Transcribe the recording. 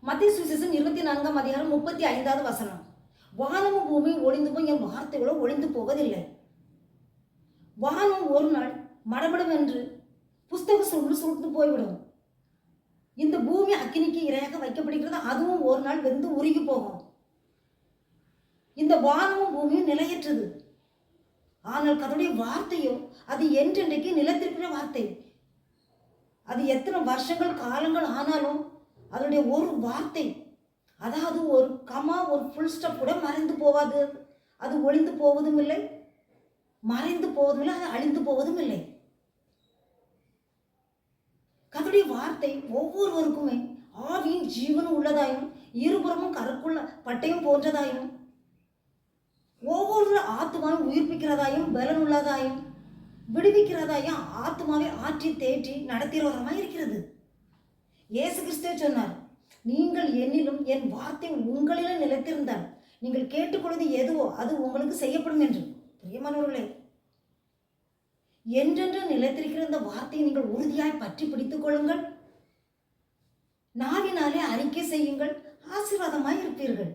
மத்தேயு சுவிசேஷம் 24ஆம் அதிகாரம் 35வது வசனம். வானமும் பூமியும் ஒளிந்து போய் என் வார்த்தைகளோ ஒளிந்து போவதில்லை. வானம் ஒரு நாள் மடமடம் என்று புஸ்தக சுருட்டு போய்விடும். இந்த பூமி அக்கினிக்கு இரையாக வைக்கப்படுகிறது, அதுவும் ஒரு நாள் வெந்து உருகி போகும். இந்த வானமும் பூமியும் நிலையற்றது. ஆனால் கர்த்தருடைய வார்த்தையோ அது என்றென்றைக்கு நிலைத்திருக்கிற வார்த்தை. அது எத்தனை வருஷங்கள் காலங்கள் ஆனாலும் அதனுடைய ஒரு வார்த்தை, அதாவது ஒரு கமா ஒரு ஃபுல் ஸ்டாப் கூட மறைந்து போவாது. அது ஒளிந்து போவதும் இல்லை, மறைந்து போவதும் இல்லை, அது அழிந்து போவதும் இல்லை. கர்த்தருடைய வார்த்தை ஒவ்வொருவருக்குமே ஆவியின் ஜீவனும் உள்ளதாயும் இருபுறமும் கருக்குள்ள பட்டயம் போன்றதாயும் ஒவ்வொரு ஆத்மாவையும் உயிர்ப்பிக்கிறதாயும் பலன் உள்ளதாயும் விடுவிக்கிறதாயும் ஆத்மாவை ஆற்றி தேற்றி நடத்துகிறவரமாய் இருக்கிறது. இயேசு கிறிஸ்துவே சொன்னார், நீங்கள் என்னிலும் என் வார்த்தை உங்களிலும் நிலைத்திருந்தால் நீங்கள் கேட்டுக்கொள்வது எதுவோ அது உங்களுக்கு செய்யப்படும் என்று. பிரியமானவர்களே, என்றென்று நிலைத்திருக்கிற இந்த வார்த்தையை நீங்கள் உறுதியாய் பற்றி பிடித்துக் கொள்ளுங்கள். நாவினாலே அறிக்கை செய்யுங்கள், ஆசீர்வாதமாய் இருப்பீர்கள்.